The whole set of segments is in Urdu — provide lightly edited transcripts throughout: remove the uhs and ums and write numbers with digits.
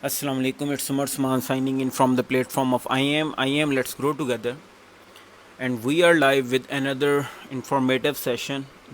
Assalamu alaikum, it's Umar Sman signing in from the platform of I am Let's Grow Together, and we are live with another informative session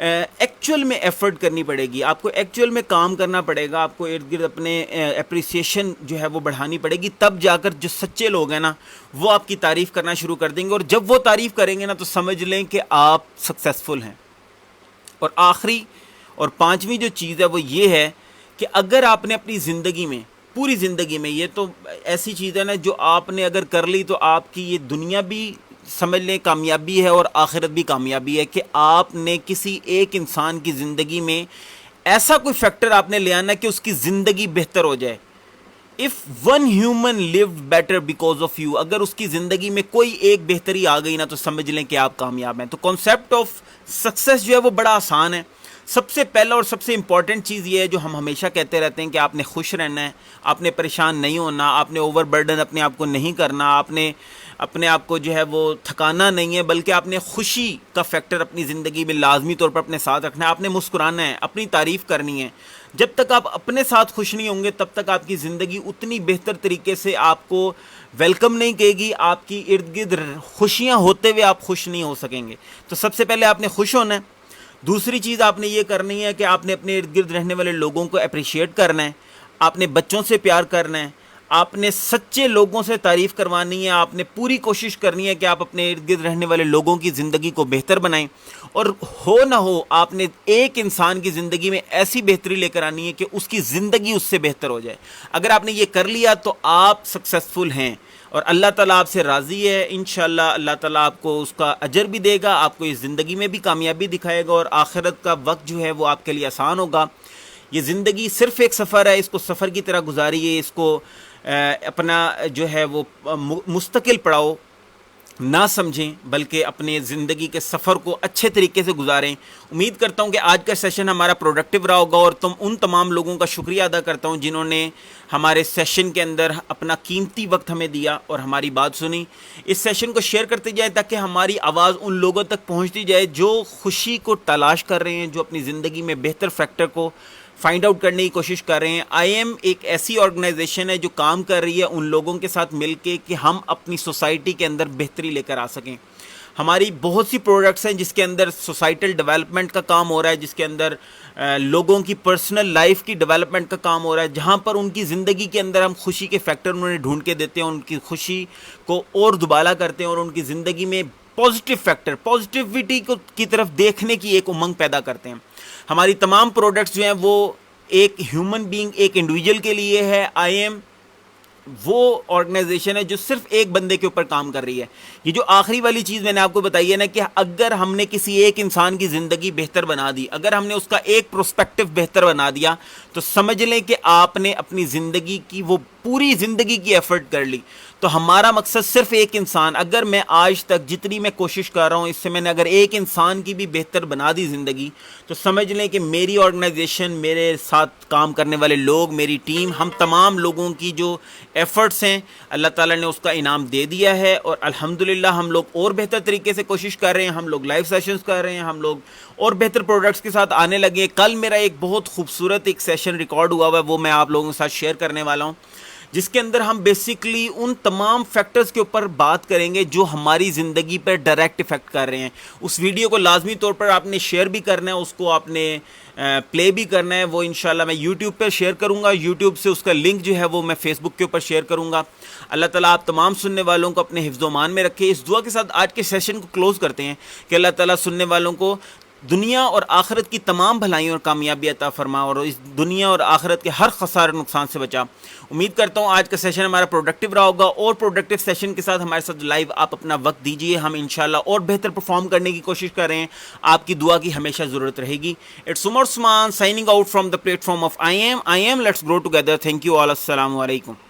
actual میں ایفرٹ کرنی پڑے گی، آپ کو ایکچوئل میں کام کرنا پڑے گا، آپ کو ارد گرد اپنے اپریسیشن جو ہے وہ بڑھانی پڑے گی، تب جا کر جو سچے لوگ ہیں نا وہ آپ کی تعریف کرنا شروع کر دیں گے، اور جب وہ تعریف کریں گے نا تو سمجھ لیں کہ آپ سکسیزفل ہیں۔ اور آخری اور پانچویں جو چیز ہے وہ یہ ہے کہ اگر آپ نے اپنی زندگی میں، پوری زندگی میں، یہ تو ایسی چیز ہے نا جو آپ نے اگر کر لی تو آپ کی یہ دنیا بھی سمجھ لیں کامیابی ہے اور آخرت بھی کامیابی ہے، کہ آپ نے کسی ایک انسان کی زندگی میں ایسا کوئی فیکٹر آپ نے لے آنا کہ اس کی زندگی بہتر ہو جائے۔ If one human lived better because of you، اگر اس کی زندگی میں کوئی ایک بہتری آ گئی نا تو سمجھ لیں کہ آپ کامیاب ہیں۔ تو کانسیپٹ آف سکسیس جو ہے وہ بڑا آسان ہے۔ سب سے پہلا اور سب سے امپورٹنٹ چیز یہ ہے جو ہم ہمیشہ کہتے رہتے ہیں کہ آپ نے خوش رہنا ہے، آپ نے پریشان نہیں ہونا، آپ نے اوور برڈن اپنے آپ کو نہیں کرنا، آپ نے اپنے آپ کو جو ہے وہ تھکانا نہیں ہے، بلکہ آپ نے خوشی کا فیکٹر اپنی زندگی میں لازمی طور پر اپنے ساتھ رکھنا ہے، آپ نے مسکرانا ہے، اپنی تعریف کرنی ہے۔ جب تک آپ اپنے ساتھ خوش نہیں ہوں گے تب تک آپ کی زندگی اتنی بہتر طریقے سے آپ کو ویلکم نہیں کہے گی، آپ کی ارد گرد خوشیاں ہوتے ہوئے آپ خوش نہیں ہو سکیں گے۔ تو سب سے پہلے آپ نے خوش ہونا ہے۔ دوسری چیز آپ نے یہ کرنی ہے کہ آپ نے اپنے ارد گرد رہنے والے لوگوں کو اپریشیٹ کرنا ہے، آپ نے بچوں سے پیار کرنا ہے، آپ نے سچے لوگوں سے تعریف کروانی ہے، آپ نے پوری کوشش کرنی ہے کہ آپ اپنے ارد گرد رہنے والے لوگوں کی زندگی کو بہتر بنائیں، اور ہو نہ ہو آپ نے ایک انسان کی زندگی میں ایسی بہتری لے کر آنی ہے کہ اس کی زندگی اس سے بہتر ہو جائے۔ اگر آپ نے یہ کر لیا تو آپ سکسیزفل ہیں، اور اللہ تعالیٰ آپ سے راضی ہے۔ انشاءاللہ اللہ تعالیٰ آپ کو اس کا اجر بھی دے گا، آپ کو اس زندگی میں بھی کامیابی دکھائے گا، اور آخرت کا وقت جو ہے وہ آپ کے لیے آسان ہوگا۔ یہ زندگی صرف ایک سفر ہے، اس کو سفر کی طرح گزاریے، اس کو اپنا جو ہے وہ مستقل پڑاؤ نہ سمجھیں، بلکہ اپنے زندگی کے سفر کو اچھے طریقے سے گزاریں۔ امید کرتا ہوں کہ آج کا سیشن ہمارا پروڈکٹیو رہا ہوگا، اور ان تمام لوگوں کا شکریہ ادا کرتا ہوں جنہوں نے ہمارے سیشن کے اندر اپنا قیمتی وقت ہمیں دیا اور ہماری بات سنی۔ اس سیشن کو شیئر کرتے جائیں تاکہ ہماری آواز ان لوگوں تک پہنچتی جائے جو خوشی کو تلاش کر رہے ہیں، جو اپنی زندگی میں بہتر فیکٹر کو فائنڈ آؤٹ کرنے کی کوشش کر رہے ہیں۔ آئی ایم ایک ایسی آرگنائزیشن ہے جو کام کر رہی ہے ان لوگوں کے ساتھ مل کے کہ ہم اپنی سوسائٹی کے اندر بہتری لے کر آ سکیں۔ ہماری بہت سی پروڈکٹس ہیں جس کے اندر سوسائٹل ڈیولپمنٹ کا کام ہو رہا ہے، جس کے اندر لوگوں کی پرسنل لائف کی ڈیولپمنٹ کا کام ہو رہا ہے، جہاں پر ان کی زندگی کے اندر ہم خوشی کے فیکٹر انہیں ڈھونڈ کے دیتے ہیں، ان کی خوشی کو اور دوبالا کرتے ہیں، اور ان کی زندگی میں پازیٹیو فیکٹر، پازیٹیوٹی کی طرف دیکھنے کی ایک امنگ پیدا کرتے ہیں۔ ہماری تمام پروڈکٹس جو ہیں وہ ایک ہیومن بینگ، ایک انڈیویجول کے لیے ہے۔ آئی ایم وہ آرگنائزیشن ہے جو صرف ایک بندے کے اوپر کام کر رہی ہے۔ یہ جو آخری والی چیز میں نے آپ کو بتائی ہے نا کہ اگر ہم نے کسی ایک انسان کی زندگی بہتر بنا دی، اگر ہم نے اس کا ایک پروسپیکٹو بہتر بنا دیا، تو سمجھ لیں کہ آپ نے اپنی زندگی کی وہ پوری زندگی کی ایفرٹ کر لی۔ تو ہمارا مقصد صرف ایک انسان، اگر میں آج تک جتنی میں کوشش کر رہا ہوں اس سے میں نے اگر ایک انسان کی بھی بہتر بنا دی زندگی، تو سمجھ لیں کہ میری آرگنائزیشن، میرے ساتھ کام کرنے والے لوگ، میری ٹیم، ہم تمام لوگوں کی جو ایفرٹس ہیں اللہ تعالیٰ نے اس کا انعام دے دیا ہے، اور الحمدللہ ہم لوگ اور بہتر طریقے سے کوشش کر رہے ہیں، ہم لوگ لائیو سیشنز کر رہے ہیں، ہم لوگ اور بہتر پروڈکٹس کے ساتھ آنے لگے۔ کل میرا ایک بہت خوبصورت ایک سیشن ریکارڈ ہوا ہے، وہ میں آپ لوگوں کے ساتھ شیئر کرنے والا ہوں، جس کے اندر ہم بیسیکلی ان تمام فیکٹرز کے اوپر بات کریں گے جو ہماری زندگی پر ڈائریکٹ افیکٹ کر رہے ہیں۔ اس ویڈیو کو لازمی طور پر آپ نے شیئر بھی کرنا ہے، اس کو آپ نے پلے بھی کرنا ہے۔ وہ انشاءاللہ میں یوٹیوب پر شیئر کروں گا، یوٹیوب سے اس کا لنک جو ہے وہ میں فیس بک کے اوپر شیئر کروں گا۔ اللہ تعالیٰ آپ تمام سننے والوں کو اپنے حفظ و امان میں رکھے۔ اس دعا کے ساتھ آج کے سیشن کو کلوز کرتے ہیں کہ اللہ تعالیٰ سننے والوں کو دنیا اور آخرت کی تمام بھلائیوں اور کامیابی عطا فرما، اور اس دنیا اور آخرت کے ہر خسارے نقصان سے بچا۔ امید کرتا ہوں آج کا سیشن ہمارا پروڈکٹیو رہا ہوگا، اور پروڈکٹیو سیشن کے ساتھ ہمارے ساتھ لائیو آپ اپنا وقت دیجیے، ہم انشاءاللہ اور بہتر پرفارم کرنے کی کوشش کر رہے ہیں۔ آپ کی دعا کی ہمیشہ ضرورت رہے گی۔ It's Umar Usman signing out from the platform of I M. Let's grow together. Thank you all. السلام علیکم۔